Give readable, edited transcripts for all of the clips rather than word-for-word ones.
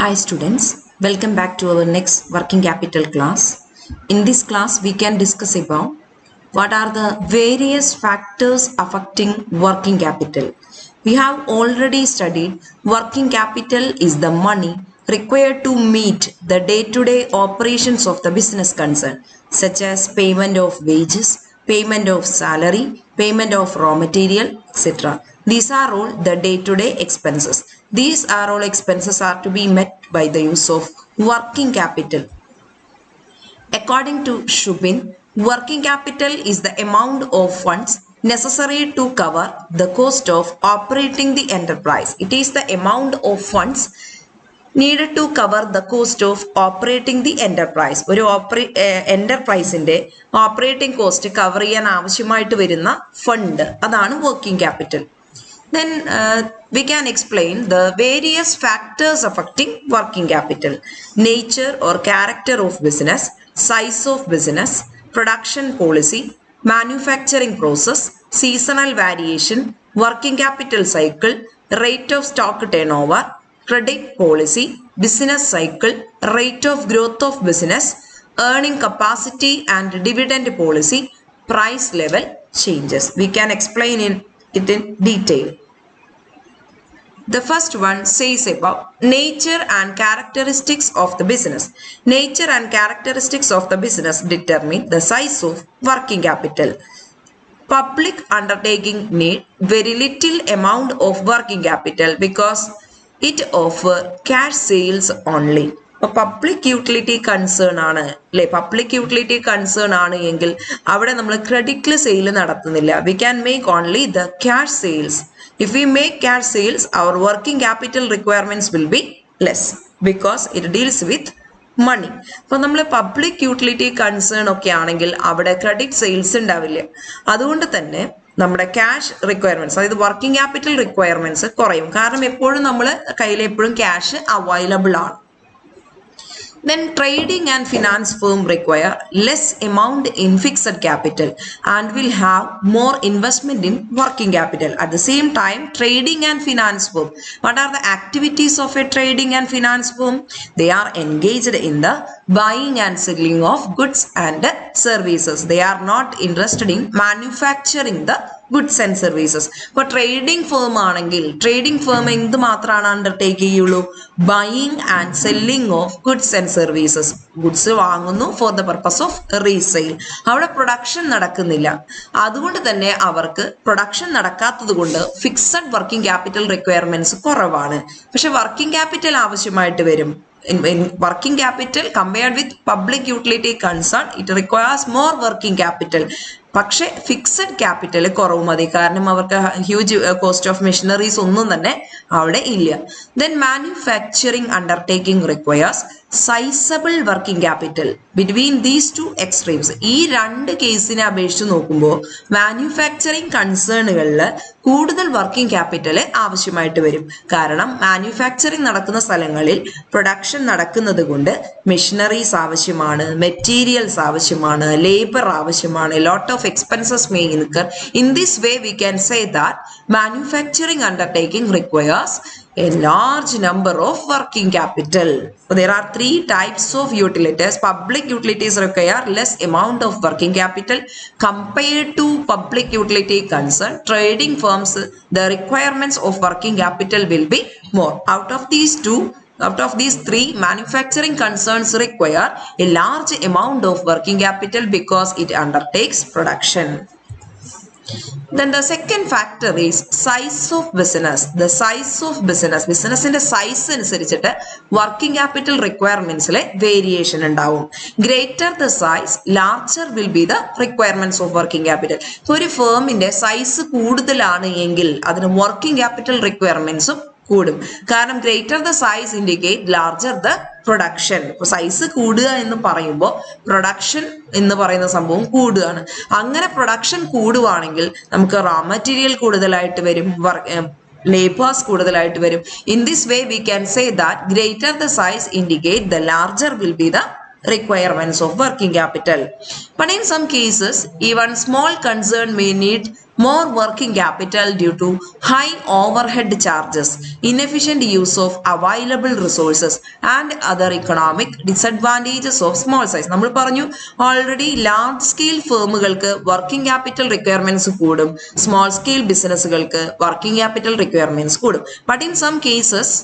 Hi students, welcome back to our next working capital class. In this class, we can discuss about what are the various factors affecting working capital. We have already studied working capital is the money required to meet the day-to-day operations of the business concern, such as payment of wages, payment of salary, payment of raw material, etc. These are all the day-to-day expenses. These are all expenses are to be met by the use of working capital. According to Shubin, working capital is the amount of funds necessary to cover the cost of operating the enterprise. It is the amount of funds needed to cover the cost of operating the enterprise. ഒരു enterpriseന്റെ operating cost cover ചെയ്യാൻ ആവശ്യമായിട്ട് വരുന്ന fund അതാണ് working capital. Then we can explain the various factors affecting working capital. Nature or character of business, size of business, production policy, manufacturing process, seasonal variation, working capital cycle, rate of stock turnover, credit policy, business cycle, rate of growth of business, earning capacity and dividend policy, price level changes. We can explain it in detail. The first one says about nature and characteristics of the business. Nature and characteristics of the business determine the size of working capital. Public undertaking need very little amount of working capital because it offer cash sales only. Public utility concern ആണ് അല്ലെ, public utility concern ആണ് എങ്കിൽ അവിടെ നമ്മൾ ക്രെഡിറ്റിൽ sale നടത്തുന്നില്ല. We can make only the cash sales. If we make cash sales, our working capital requirements will be less because it deals with money. അപ്പോൾ നമ്മൾ public utility concern ഒക്കെ ആണെങ്കിൽ അവിടെ ക്രെഡിറ്റ് സെയിൽസ് ഉണ്ടാവില്ല. അതുകൊണ്ട് തന്നെ നമ്മുടെ ക്യാഷ് റിക്വയർമെന്റ്സ്, അതായത് വർക്കിംഗ് ക്യാപിറ്റൽ റിക്വയർമെന്റ്സ് കുറയും. കാരണം എപ്പോഴും നമ്മൾ കയ്യിൽ എപ്പോഴും ക്യാഷ് അവൈലബിൾ ആണ്. Then trading and finance firm require less amount in fixed capital and will have more investment in working capital. At the same time, trading and finance firm, what are the activities of a trading and finance firm? They are engaged in the buying and selling of goods and services. They are not interested in manufacturing the goods and services. For trading firm ആണെങ്കിൽ trading firm എന്ത് മാത്രമാണ് undertake ചെയ്യുള്ളൂ? Buying and selling of goods and services. Goods വാങ്ങുന്നു for the purpose of resale. അവിടെ production നടക്കുന്നില്ല. അതുകൊണ്ട് തന്നെ അവർക്ക് പ്രൊഡക്ഷൻ നടക്കാത്തത് കൊണ്ട് ഫിക്സഡ് വർക്കിംഗ് ക്യാപിറ്റൽ റിക്വയർമെന്റ്സ് കുറവാണ്. പക്ഷെ വർക്കിംഗ് ക്യാപിറ്റൽ ആവശ്യമായിട്ട് വരും. In working capital compared with public utility concern, it requires more working capital. പക്ഷെ ഫിക്സഡ് ക്യാപിറ്റൽ കുറവ് മതി, കാരണം അവർക്ക് ഹ്യൂജ് കോസ്റ്റ് ഓഫ് മെഷീനറീസ് ഒന്നും തന്നെ അവിടെ ഇല്ല. Then manufacturing undertaking requires sizeable working capital between these two extremes. ഈ രണ്ട് കേസിനെ അപേക്ഷിച്ച് നോക്കുമ്പോൾ മാനുഫാക്ചറിങ് കൺസേണുകളിൽ കൂടുതൽ വർക്കിംഗ് ക്യാപിറ്റൽ ആവശ്യമായിട്ട് വരും. കാരണം മാനുഫാക്ചറിങ് നടക്കുന്ന സ്ഥലങ്ങളിൽ പ്രൊഡക്ഷൻ നടക്കുന്നത് കൊണ്ട് മെഷീനറീസ് ആവശ്യമാണ്, മെറ്റീരിയൽസ് ആവശ്യമാണ്, ലേബർ ആവശ്യമാണ്, lot of expenses may incur. In this way, we can say that manufacturing undertaking requires a large number of working capital. So there are three types of utilities. Public utilities require less amount of working capital compared to public utility concern. Trading firms, the requirements of working capital will be more. Out of these three, manufacturing concerns require a large amount of working capital because it undertakes production. Then the second factor is size of business. The size of business, ബിസിനസിന്റെ size അനുസരിച്ചിട്ട് working capital റിക്വയർമെന്റ്സിലെ variation ഉണ്ടാവും. Greater the size, larger will be the requirements of working capital. ഒരു ഫേമിന്റെ size കൂടുതലാണ് എങ്കിൽ അതിന് working capital റിക്വയർമെന്റ്സും കൂടും. കാരണം greater the size indicate larger the production. Size കൂടുക എന്ന് പറയുമ്പോൾ പ്രൊഡക്ഷൻ എന്ന് പറയുന്ന സംഭവം കൂടുകയാണ്. അങ്ങനെ പ്രൊഡക്ഷൻ കൂടുവാണെങ്കിൽ നമുക്ക് റാ മെറ്റീരിയൽ കൂടുതലായിട്ട് വരും, ലേബേഴ്സ് കൂടുതലായിട്ട് വരും. In this way we can say that greater the size indicate the larger will be the requirements of working capital. But in some cases, even small concern may need more working capital due to high overhead charges, inefficient use of available resources and other economic disadvantages of small size. നമ്മൾ പറഞ്ഞു already large scale ഫേമുകൾക്ക് working capital requirements കൂടും, small scale ബിസിനസ്സുകൾക്ക് working capital requirements കൂടും. But in some cases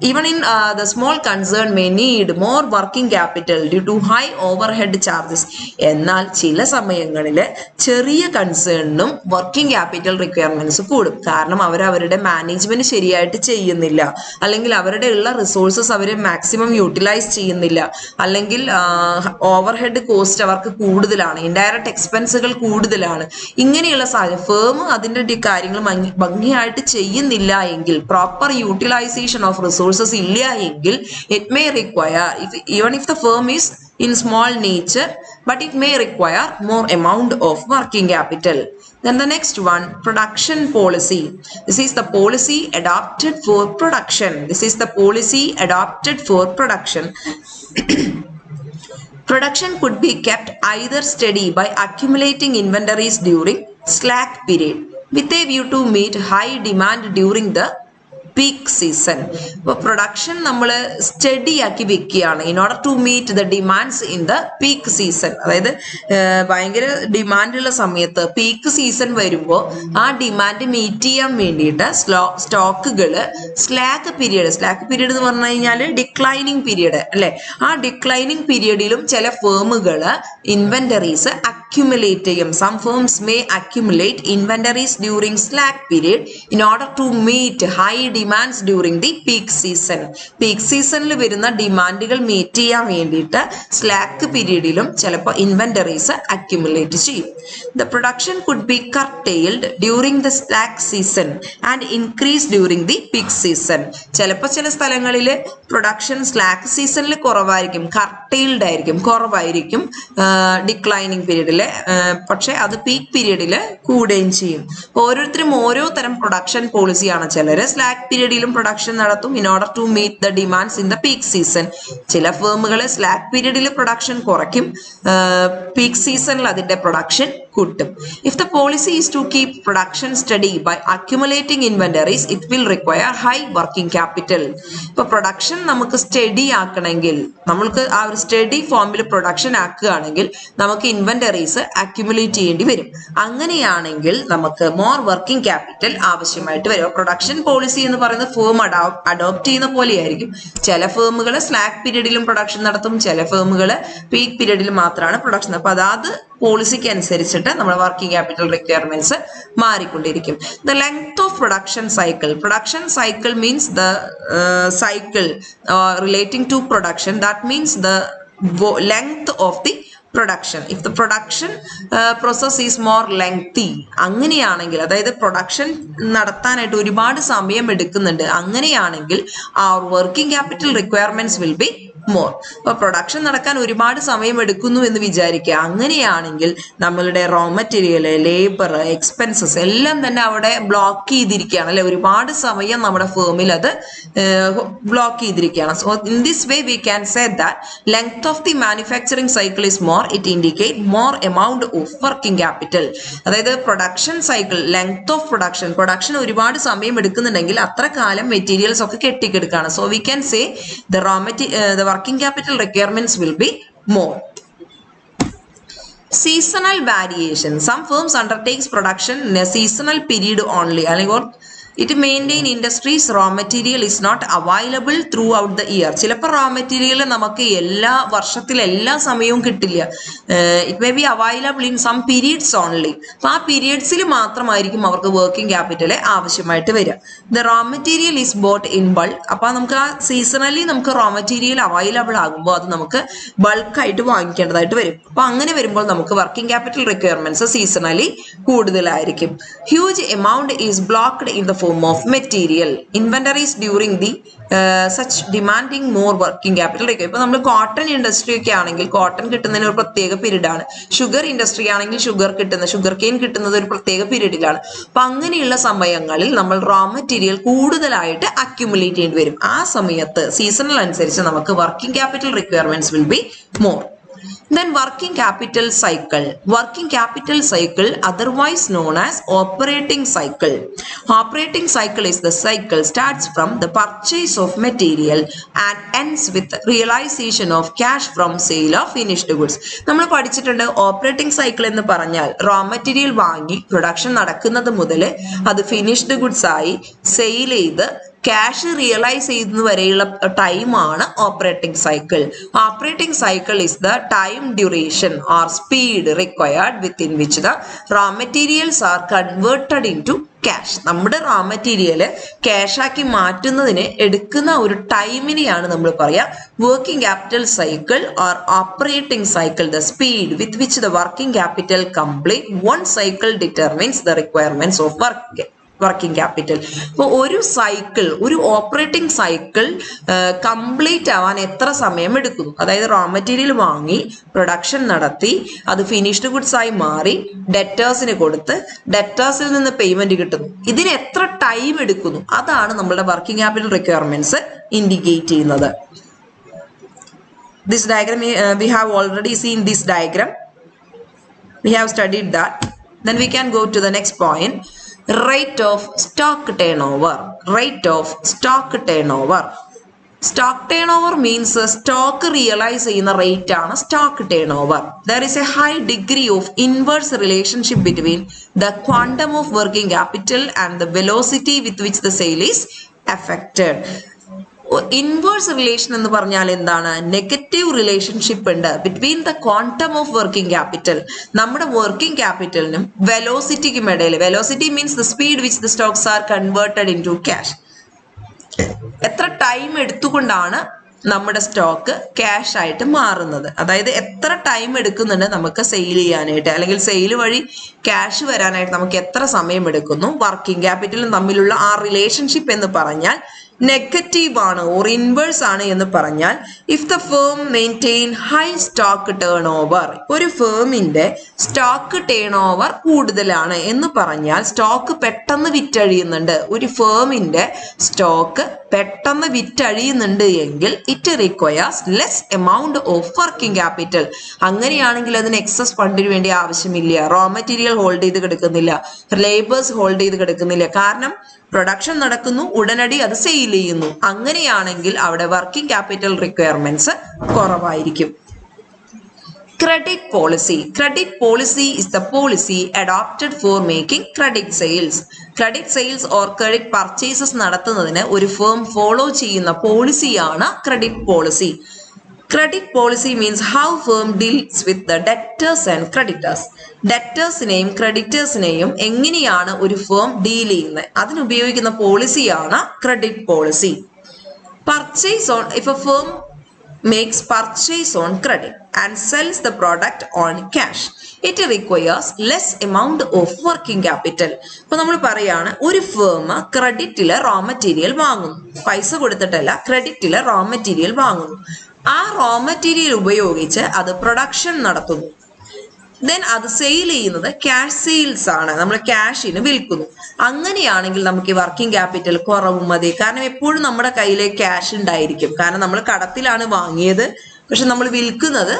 even in the small concern may need more working capital due to high overhead charges. എന്നാൽ ചില സമയങ്ങളിൽ ചെറിയ കൺസേണിനും വർക്കിംഗ് ക്യാപിറ്റൽ റിക്വയർമെന്റ്സ് കൂടും. കാരണം അവരുടെ മാനേജ്മെന്റ് ശരിയായിട്ട് ചെയ്യുന്നില്ല, അല്ലെങ്കിൽ അവരുടെ ഉള്ള റിസോഴ്സസ് അവർ മാക്സിമം യൂട്ടിലൈസ് ചെയ്യുന്നില്ല, അല്ലെങ്കിൽ ഓവർഹെഡ് കോസ്റ്റ് അവർക്ക് കൂടുതലാണ്, ഇൻഡയറക്റ്റ് എക്സ്പെൻസുകൾ കൂടുതലാണ്. ഇങ്ങനെയുള്ള സാഹചര്യം ഫേം അതിൻ്റെ കാര്യങ്ങൾ ഭംഗിയായിട്ട് ചെയ്യുന്നില്ല എങ്കിൽ, proper utilise of resources illa engil, it may require, even if the firm is in small nature, but it may require more amount of working capital. Then the next one, production policy. This is the policy adopted for production. This is the policy adopted for production. Production could be kept either steady by accumulating inventories during slack period with a view to meet high demand during the peak season. ഇപ്പോൾ production നമ്മൾ steady ആക്കി വെക്കുകയാണ് in order to meet the demands in the peak season. അതായത് ഭയങ്കര ഡിമാൻഡുള്ള സമയത്ത് peak season വരുമ്പോൾ ആ demand meet ചെയ്യാൻ വേണ്ടിയിട്ട് സ്റ്റോക്കുകൾ സ്ലാക്ക് പീരീഡ് എന്ന് പറഞ്ഞു കഴിഞ്ഞാൽ ഡിക്ലൈനിങ് പീരീഡ് അല്ലെ, ആ ഡിക്ലൈനിങ് പീരീഡിലും ചില ഫേമുകൾ ഇൻവെന്ററീസ് അക്യുമുലേറ്റ് ചെയ്യും. Some firms may accumulate inventories during slack period in order to meet high demands during the peak season. Peak സീസണിൽ വരുന്ന ഡിമാൻഡുകൾ മീറ്റ് ചെയ്യാൻ വേണ്ടിയിട്ട് സ്ലാക്ക് പീരീഡിലും ചിലപ്പോൾ ഇൻവെന്ററീസ് അക്യുമുലേറ്റ് ചെയ്യും. The production could be curtailed during the slack season and increase during the peak season. ചിലപ്പോൾ ചില സ്ഥലങ്ങളിൽ പ്രൊഡക്ഷൻ സ്ലാക്ക് സീസണിൽ കുറവായിരിക്കും, കർടെയിൽഡ് ആയിരിക്കും, കുറവായിരിക്കും ഡിക്ലൈനിങ് പീരീഡിൽ, പക്ഷെ അത് പീക്ക് പീരീഡിൽ കൂടുകയും ചെയ്യും. ഓരോരുത്തരും ഓരോ തരം പ്രൊഡക്ഷൻ പോളിസിയാണ്. ചിലർ സ്ലാക്ക് പീരീഡിലും പ്രൊഡക്ഷൻ നടത്തും in order to meet the demands in the peak season. ചില ഫേമുകൾ സ്ലാക്ക് പീരീഡിൽ പ്രൊഡക്ഷൻ കുറയ്ക്കും, പീക്ക് സീസണിൽ അതിന്റെ പ്രൊഡക്ഷൻ കൂട്ടും. If the policy is to keep production steady by accumulating inventories, it will require high working capital. ഇപ്പോൾ production നമുക്ക് study ആക്കണമെങ്കിൽ, നമ്മൾക്ക് ആ ഒരു സ്റ്റഡി ഫോമിൽ പ്രൊഡക്ഷൻ ആക്കുകയാണെങ്കിൽ നമുക്ക് ഇൻവെന്ററീസ് അക്യുമുലേറ്റ് ചെയ്യേണ്ടി വരും. അങ്ങനെയാണെങ്കിൽ നമുക്ക് മോർ വർക്കിംഗ് ക്യാപിറ്റൽ ആവശ്യമായിട്ട് വരും. പ്രൊഡക്ഷൻ പോളിസി എന്ന് പറയുന്നത് ഫേം അഡോപ്റ്റ് ചെയ്യുന്ന പോലെയായിരിക്കും. ചില ഫേമുകൾ സ്ലാക്ക് പീരീഡിലും പ്രൊഡക്ഷൻ നടത്തും, ചില ഫേമുകൾ പീക്ക് പീരീഡിൽ മാത്രമാണ് പ്രൊഡക്ഷൻ. അപ്പൊ അതാത് പോളിസിക്ക് അനുസരിച്ചിട്ട് നമ്മുടെ വർക്കിംഗ് ക്യാപിറ്റൽ റിക്വയർമെന്റ്സ് മാറിക്കൊണ്ടിരിക്കും. The length of production cycle means the cycle relating to production. That means the length of the production. If the production process is more lengthy, അങ്ങനെയാണെങ്കിൽ, അതായത് പ്രൊഡക്ഷൻ നടത്താനായിട്ട് ഒരുപാട് സമയം എടുക്കുന്നുണ്ട്, അങ്ങനെയാണെങ്കിൽ our working capital requirements will be more. അപ്പൊ production നടക്കാൻ ഒരുപാട് സമയം എടുക്കുന്നു എന്ന് വിചാരിക്കുക. അങ്ങനെയാണെങ്കിൽ നമ്മളുടെ റോ മെറ്റീരിയൽ, ലേബർ, എക്സ്പെൻസസ് എല്ലാം തന്നെ അവിടെ ബ്ലോക്ക് ചെയ്തിരിക്കുകയാണ് അല്ലെ. ഒരുപാട് സമയം നമ്മുടെ ഫേമിൽ അത് ബ്ലോക്ക് ചെയ്തിരിക്കുകയാണ്. So in this way we can say that length of the manufacturing cycle is more, it indicate more amount of working capital. അതായത് production cycle, length of production ഒരുപാട് സമയം എടുക്കുന്നുണ്ടെങ്കിൽ അത്ര കാലം മെറ്റീരിയൽസ് ഒക്കെ കെട്ടിക്കെടുക്കുകയാണ്. So we can say the working capital requirements will be more. Seasonal variation. Some firms undertakes production in a seasonal period only. It maintain industries raw material is not available throughout the year. ചിലപ്പോൾ raw material നമുക്ക് എല്ലാ വർഷത്തിൽ എല്ലാ സമയവും കിട്ടില്ല. It may be available in some periods only. അപ്പോൾ ആ പീരിയഡ്സിൽ മാത്രമായിരിക്കും അവർക്ക് വർക്കിംഗ് ക്യാപിറ്റൽ ആവശ്യമായിട്ട് വരിക. The raw material is bought in bulk. അപ്പോൾ നമുക്ക് ആ സീസണലി നമുക്ക് raw material അവൈലബിൾ ആകുമ്പോൾ അത് നമുക്ക് ബൾക്കായിട്ട് വാങ്ങിക്കേണ്ടതായിട്ട് വരും. അപ്പോൾ അങ്ങനെ വരുമ്പോൾ നമുക്ക് വർക്കിംഗ് ക്യാപിറ്റൽ റിക്വയർമെന്റ്സ് സീസണലി കൂടുതലായിരിക്കും. Huge amount is blocked in the form of material inventories during the such demanding more working capital. ഇപ്പൊ നമ്മൾ കോട്ടൺ ഇൻഡസ്ട്രി ഒക്കെ ആണെങ്കിൽ കോട്ടൺ കിട്ടുന്നതിന് ഒരു പ്രത്യേക പീരീഡ് ആണ്. ഷുഗർ ഇൻഡസ്ട്രി ആണെങ്കിൽ ഷുഗർ കെയിൻ കിട്ടുന്നത് ഒരു പ്രത്യേക പീരീഡിലാണ്. അപ്പൊ അങ്ങനെയുള്ള സമയങ്ങളിൽ നമ്മൾ റോ മെറ്റീരിയൽ കൂടുതലായിട്ട് അക്യുമുലേറ്റ് ചെയ്യേണ്ടി വരും. ആ സമയത്ത് സീസണൽ അനുസരിച്ച് നമുക്ക് working capital requirements will be more. Then working capital cycle. Working capital cycle, otherwise known as operating cycle. Operating cycle is the cycle starts from the purchase of material and ends with realization of cash from sale of finished goods. നമ്മൾ പഠിച്ചിട്ടുണ്ട് operating cycle എന്ന് പറഞ്ഞാൽ raw material വാങ്ങി production നടക്കുന്നത് മുതൽ അത് finished goods ആയി sale ചെയ്ത് ക്യാഷ് റിയലൈസ് ചെയ്യുന്ന വരെയുള്ള ടൈമാണ് operating cycle. Operating cycle is the time duration or speed required within which the raw materials are converted into cash. നമ്മുടെ റോ മെറ്റീരിയൽ ക്യാഷാക്കി മാറ്റുന്നതിന് എടുക്കുന്ന ഒരു ടൈമിനെയാണ് നമ്മൾ പറയുക working capital cycle or operating cycle. The speed with which the working capital complete one cycle determines the requirements of working capital. അപ്പോൾ ഒരു സൈക്കിൾ, ഒരു ഓപ്പറേറ്റിംഗ് സൈക്കിൾ കംപ്ലീറ്റ് ആവാൻ എത്ര സമയം എടുക്കുന്നു, അതായത് റോ മെറ്റീരിയൽ വാങ്ങി പ്രൊഡക്ഷൻ നടത്തി അത് ഫിനിഷ്ഡ് ഗുഡ്സ് ആയി മാറി ഡെറ്റേഴ്സിന് കൊടുത്ത് ഡെറ്റേഴ്സിൽ നിന്ന് പേയ്മെന്റ് കിട്ടുന്നു, ഇതിന് എത്ര ടൈം എടുക്കുന്നു, അതാണ് നമ്മളുടെ വർക്കിംഗ് ക്യാപിറ്റൽ റിക്വയർമെന്റ്സ് ഇൻഡിക്കേറ്റ് ചെയ്യുന്നത്. This diagram we have already seen this diagram. We have studied that. Then we can go to the next point. Rate of stock turnover. Rate of stock turnover. Stock turnover means stock realize ചെയ്യുന്ന rate ആണ് stock turnover. There is a high degree of inverse relationship between the quantum of working capital and the velocity with which the sale is affected. Inverse relation എന്ന് പറഞ്ഞാൽ എന്താണ്? Negative relationship ഉണ്ട് between the quantum of working capital, നമ്മുടെ working ക്യാപിറ്റലിനും വെലോസിറ്റിക്കും ഇടയിൽ. Velocity means the speed which the stocks are converted into cash. എത്ര time എടുത്തുകൊണ്ടാണ് നമ്മുടെ സ്റ്റോക്ക് ക്യാഷ് ആയിട്ട് മാറുന്നത്, അതായത് എത്ര ടൈം എടുക്കുന്നുണ്ട് നമുക്ക് സെയിൽ ചെയ്യാനായിട്ട്, അല്ലെങ്കിൽ സെയിൽ വഴി ക്യാഷ് വരാനായിട്ട് നമുക്ക് എത്ര സമയം എടുക്കുന്നു. വർക്കിംഗ് ക്യാപിറ്റലും തമ്മിലുള്ള ആ റിലേഷൻഷിപ്പ് എന്ന് പറഞ്ഞാൽ നെഗറ്റീവ് ആണ് ഓർ ഇൻവേഴ്സ് ആണ് എന്ന് പറഞ്ഞാൽ if the firm maintain high stock turn over, ഒരു ഫേമിന്റെ സ്റ്റോക്ക് ടേൺ ഓവർ കൂടുതലാണ് എന്ന് പറഞ്ഞാൽ സ്റ്റോക്ക് പെട്ടെന്ന് വിറ്റഴിയുന്നുണ്ട്. ഒരു ഫേമിന്റെ സ്റ്റോക്ക് പെട്ടെന്ന് വിറ്റഴിയുന്നുണ്ട് എങ്കിൽ it requires less amount of working capital. അങ്ങനെയാണെങ്കിൽ അതിന് എക്സസ് ഫണ്ടിന് വേണ്ടി ആവശ്യമില്ല, റോ മെറ്റീരിയൽ ഹോൾഡ് ചെയ്ത് കിടക്കുന്നില്ല, ലേബേഴ്സ് ഹോൾഡ് ചെയ്ത് കിടക്കുന്നില്ല. കാരണം പ്രൊഡക്ഷൻ നടക്കുന്നു, ഉടനടി അത് സെയിൽ ചെയ്യുന്നു. അങ്ങനെയാണെങ്കിൽ അവിടെ വർക്കിംഗ് ക്യാപിറ്റൽ റിക്വയർമെന്റ്സ് കുറവായിരിക്കും. Credit policy. Credit policy is the policy adopted for making credit sales. Credit sales or credit purchases നടത്തുന്നതിന് ഒരു ഫേം ഫോളോ ചെയ്യുന്ന പോളിസിയാണ് credit policy. Credit policy means how firm deals with the debtors and creditors. ഡെറ്റേഴ്സിനെയും ക്രെഡിറ്റേഴ്സിനെയും എങ്ങനെയാണ് ഒരു firm deal ചെയ്യുന്നത്, അതിനുപയോഗിക്കുന്ന പോളിസിയാണ് credit policy. Purchase on, if a firm makes purchase on credit and sells the product on cash, it requires less amount of working capital. അപ്പോൾ നമ്മൾ പറയാണ് ഒരു ഫേം ക്രെഡിറ്റിലെ റോ മെറ്റീരിയൽ വാങ്ങുന്നു, പൈസ കൊടുത്തിട്ടല്ല, ക്രെഡിറ്റിലെ റോ മെറ്റീരിയൽ വാങ്ങുന്നു. ആ റോ മെറ്റീരിയൽ ഉപയോഗിച്ച് അത് പ്രൊഡക്ഷൻ നടത്തുന്നു. ദെൻ അത് സെയിൽ ചെയ്യുന്നത് ക്യാഷ് സെയിൽസ് ആണ്, നമ്മൾ ക്യാഷിന് വിൽക്കുന്നു. അങ്ങനെയാണെങ്കിൽ നമുക്ക് ഈ വർക്കിംഗ് ക്യാപിറ്റൽ കുറവും മതി. കാരണം എപ്പോഴും നമ്മുടെ കയ്യിലെ ക്യാഷ് ഉണ്ടായിരിക്കും. കാരണം നമ്മൾ കടത്തിലാണ് വാങ്ങിയത്, പക്ഷെ നമ്മൾ വിൽക്കുന്നത്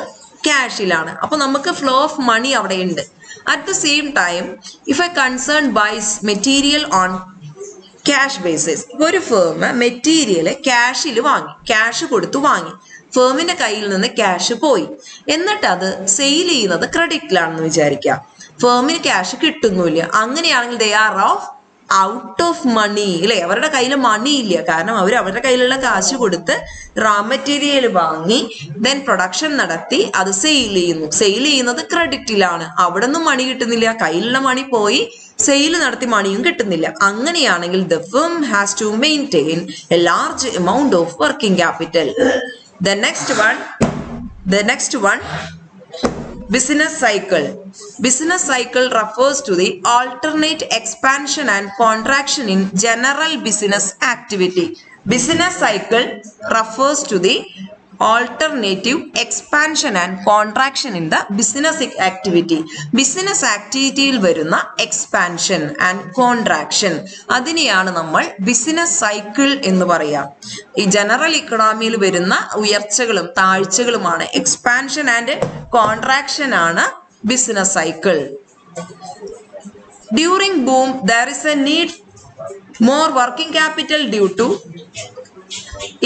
ക്യാഷിലാണ്. അപ്പൊ നമുക്ക് ഫ്ലോ ഓഫ് മണി അവിടെ ഉണ്ട്. At the same time if a concern buys material on cash basis, ഒരു ഫേം മെറ്റീരിയൽ ക്യാഷിൽ വാങ്ങി, ക്യാഷ് കൊടുത്തു വാങ്ങി, ഫേമിന്റെ കയ്യിൽ നിന്ന് ക്യാഷ് പോയി, എന്നിട്ട് അത് സെയിൽ ചെയ്യുന്നത് ക്രെഡിറ്റിലാണെന്ന് വിചാരിക്കുക. ഫേമിന് ക്യാഷ് കിട്ടുന്നില്ല. അങ്ങനെയാണെങ്കിൽ they are of out of money, അല്ലെ? അവരുടെ കയ്യിൽ മണി ഇല്ല. കാരണം അവർ അവരുടെ കയ്യിലുള്ള കാശ് കൊടുത്ത് റോ മെറ്റീരിയൽ വാങ്ങി ദെൻ പ്രൊഡക്ഷൻ നടത്തി അത് സെയിൽ ചെയ്യുന്നു. സെയിൽ ചെയ്യുന്നത് ക്രെഡിറ്റിലാണ്, അവിടെ നിന്നും മണി കിട്ടുന്നില്ല, കയ്യിലുള്ള മണി പോയി, സെയിൽ നടത്തി മണിയും കിട്ടുന്നില്ല. അങ്ങനെയാണെങ്കിൽ the firm has to maintain a large amount of working capital. The next one, business cycle. Business cycle refers to the alternate expansion and contraction in general business activity. Business cycle refers to the alternative expansion and contraction in the business activity. Business activityയിൽ വരുന്ന expansion and contraction അതിനെയാണ് നമ്മൾ business cycle എന്ന് പറയാം. ഈ general ഇക്കണോമിയിൽ വരുന്ന ഉയർച്ചകളും താഴ്ചകളുമാണ് expansion and contraction ആണ് business cycle. During boom there is a need more working capital due to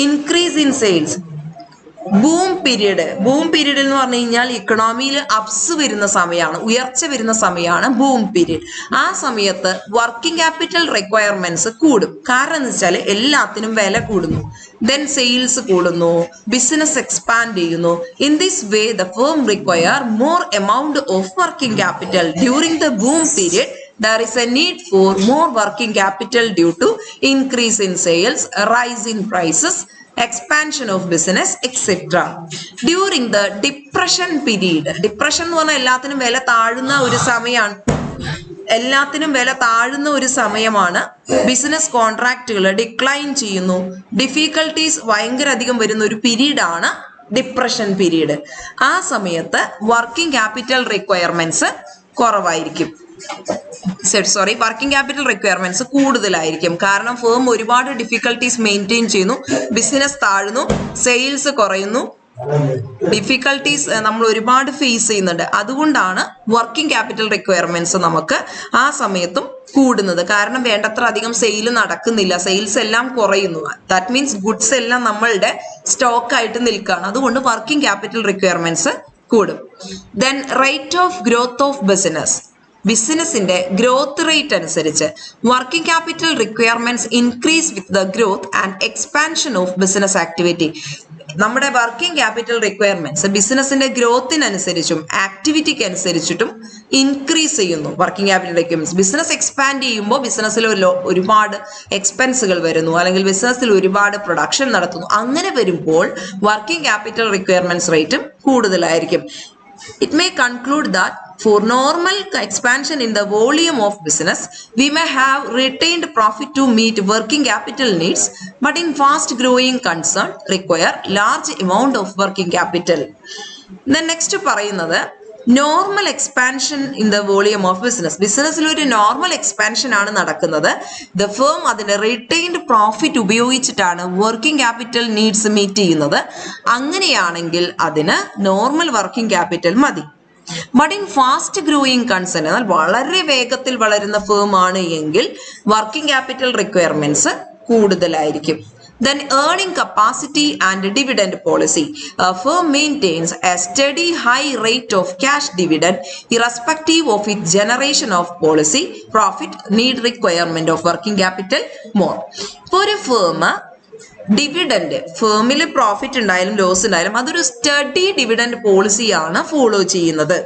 increase in sales. Boom period എന്ന് പറഞ്ഞു കഴിഞ്ഞാൽ ഇക്കണോമിയിൽ അപ്സ് വരുന്ന സമയമാണ്, ഉയർച്ച വരുന്ന സമയമാണ് ബൂം പീരീഡ്. ആ സമയത്ത് വർക്കിംഗ് ക്യാപിറ്റൽ റിക്വയർമെന്റ്സ് കൂടും. കാരണം എന്ന് വെച്ചാൽ എല്ലാത്തിനും വില കൂടുന്നു, ദെൻ സെയിൽസ് കൂടുന്നു, ബിസിനസ് എക്സ്പാൻഡ് ചെയ്യുന്നു. In this way the firm require more amount of working capital. During the boom period there is a need for more working capital due to increase in sales, rise in prices, expansion of business, etc. During the depression period, depression എന്ന് പറഞ്ഞാൽ എല്ലാത്തിനും വില താഴുന്ന ഒരു സമയമാണ്. Business കോൺട്രാക്റ്റുകൾ decline ചെയ്യുന്നു, difficulties ഭയങ്കര അധികം വരുന്ന ഒരു പീരീഡാണ് ഡിപ്രഷൻ പീരീഡ്. ആ സമയത്ത് വർക്കിംഗ് ക്യാപിറ്റൽ റിക്വയർമെന്റ്സ് കുറവായിരിക്കും. വർക്കിംഗ് ക്യാപിറ്റൽ റിക്വയർമെന്റ്സ് കൂടുതലായിരിക്കും. കാരണം ഫേം ഒരുപാട് ഡിഫിക്കൽട്ടീസ് മെയിൻറ്റെയിൻ ചെയ്യുന്നു, ബിസിനസ് താഴുന്നു, സെയിൽസ് കുറയുന്നു, ഡിഫിക്കൽട്ടീസ് നമ്മൾ ഒരുപാട് ഫേസ് ചെയ്യുന്നുണ്ട്. അതുകൊണ്ടാണ് വർക്കിംഗ് ക്യാപിറ്റൽ റിക്വയർമെന്റ്സ് നമുക്ക് ആ സമയത്തും കൂടുന്നത്. കാരണം വേണ്ടത്ര അധികം സെയിൽ നടക്കുന്നില്ല, സെയിൽസ് എല്ലാം കുറയുന്നു. ദാറ്റ് മീൻസ് ഗുഡ്സ് എല്ലാം നമ്മളുടെ സ്റ്റോക്ക് ആയിട്ട് നിൽക്കുകയാണ്. അതുകൊണ്ട് വർക്കിംഗ് ക്യാപിറ്റൽ റിക്വയർമെന്റ്സ് കൂടും. Then rate of growth of ബിസിനസിന്റെ ഗ്രോത്ത് റേറ്റ് അനുസരിച്ച് working capital requirements increase with the growth and expansion of business activity. നമ്മുടെ വർക്കിംഗ് ക്യാപിറ്റൽ റിക്വയർമെന്റ്സ് ബിസിനസിന്റെ ഗ്രോത്തിനനുസരിച്ചും ആക്ടിവിറ്റിക്ക് അനുസരിച്ചിട്ടും ഇൻക്രീസ് ചെയ്യുന്നു. Working capital requirements business expand ചെയ്യുമ്പോൾ ബിസിനസ്സിൽ ഒരുപാട് എക്സ്പെൻസുകൾ വരുന്നു, അല്ലെങ്കിൽ ബിസിനസ്സിൽ ഒരുപാട് പ്രൊഡക്ഷൻ നടത്തുന്നു. അങ്ങനെ വരുമ്പോൾ വർക്കിംഗ് ക്യാപിറ്റൽ റിക്വയർമെന്റ്സ് റേറ്റും കൂടുതലായിരിക്കും. It may conclude that for normal expansion in the volume of business, we may have retained profit to meet working capital needs, but in fast growing concern require large amount of working capital. Then next പറയുന്നത് normal expansion in the volume of ബിസിനസ്സിൽ ഒരു normal expansion ആണ് നടക്കുന്നത്. The firm അതിന്റെ retained profit ഉപയോഗിച്ചിട്ടാണ് working capital needs meet ചെയ്യുന്നത്. അങ്ങനെയാണെങ്കിൽ അതിന് നോർമൽ വർക്കിംഗ് ക്യാപിറ്റൽ മതി. But in fast growing concern, എന്നാൽ വളരെ വേഗത്തിൽ വളരുന്ന ഫേം ആണ് എങ്കിൽ വർക്കിംഗ് ക്യാപിറ്റൽ റിക്വയർമെന്റ്സ് കൂടുതലായിരിക്കും. Then earning capacity and dividend policy. A firm maintains a steady high rate of cash dividend irrespective of its generation of policy profit need requirement of working capital more. For a firm dividend, ഫേമിൽ profit ഉണ്ടായാലും loss ഉണ്ടായാലും അതൊരു steady dividend പോളിസിയാണ് follow ചെയ്യുന്നത്.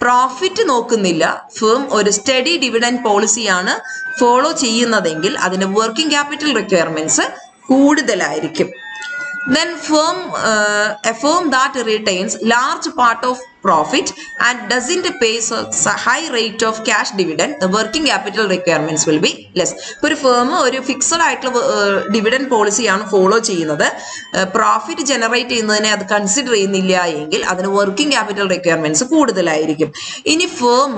Profit നോക്കുന്നില്ല, firm ഒരു steady dividend പോളിസിയാണ് follow ചെയ്യുന്നതെങ്കിൽ അതിന്റെ വർക്കിംഗ് ക്യാപിറ്റൽ റിക്വയർമെന്റ്സ് കൂടുതലായിരിക്കും. Then a firm that retains large part of profit and doesn't pay a high rate of cash dividend, the working capital requirements will be less. ഒരു firm ഒരു fixed ആയിട്ടുള്ള dividend പോളിസിയാണ് follow ചെയ്യുന്നത്, profit generate ചെയ്യുന്നതിനെ അത് consider ചെയ്യുന്നില്ല എങ്കിൽ അതിന് വർക്കിംഗ് ക്യാപിറ്റൽ റിക്വയർമെന്റ്സ് കൂടുതലായിരിക്കും. ഇനി ഫേം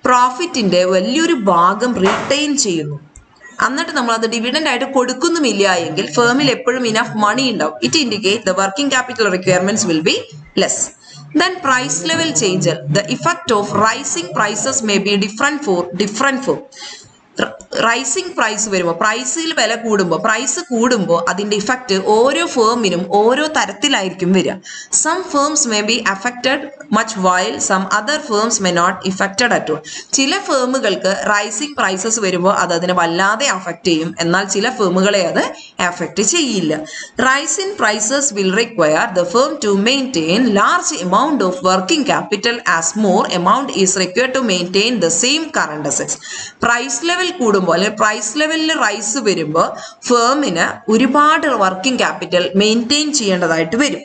പ്രോഫിറ്റിന്റെ വലിയൊരു ഭാഗം റിട്ടൈൻ ചെയ്യുന്നു, എന്നിട്ട് നമ്മൾ അത് ഡിവിഡൻഡ് ആയിട്ട് കൊടുക്കുന്നുമില്ല എങ്കിൽ ഫേമിൽ എപ്പോഴും ഇനഫ് മണി ഉണ്ടാവും. It indicate the working capital requirements will be less. Then price level change. The effect of rising prices may be different for different firm. Rising price വരുമ്പോൾ, പ്രൈസിൽ വില കൂടുമ്പോൾ, പ്രൈസ് കൂടുമ്പോൾ അതിന്റെ ഇഫക്റ്റ് ഓരോ ഫേമിനും ഓരോ തരത്തിലായിരിക്കും വരിക. Some firms may be affected much while some other firms may not affected at all. ചില ഫേമുകൾക്ക് റൈസിങ് പ്രൈസസ് വരുമ്പോൾ അത് അതിനെ വല്ലാതെ അഫക്റ്റ് ചെയ്യും, എന്നാൽ ചില ഫേമുകളെ അത് അഫക്റ്റ് ചെയ്യില്ല. Rise in prices will require the firm to maintain large amount of working capital as more amount is required to maintain the same current assets. Price level കൂടുമ്പോൾ അല്ലെങ്കിൽ പ്രൈസ് ലെവലിൽ റൈസ് വരുമ്പോൾ ഫേമിന് ഒരുപാട് വർക്കിംഗ് ക്യാപിറ്റൽ മെയിൻറ്റെയിൻ ചെയ്യേണ്ടതായിട്ട് വരും.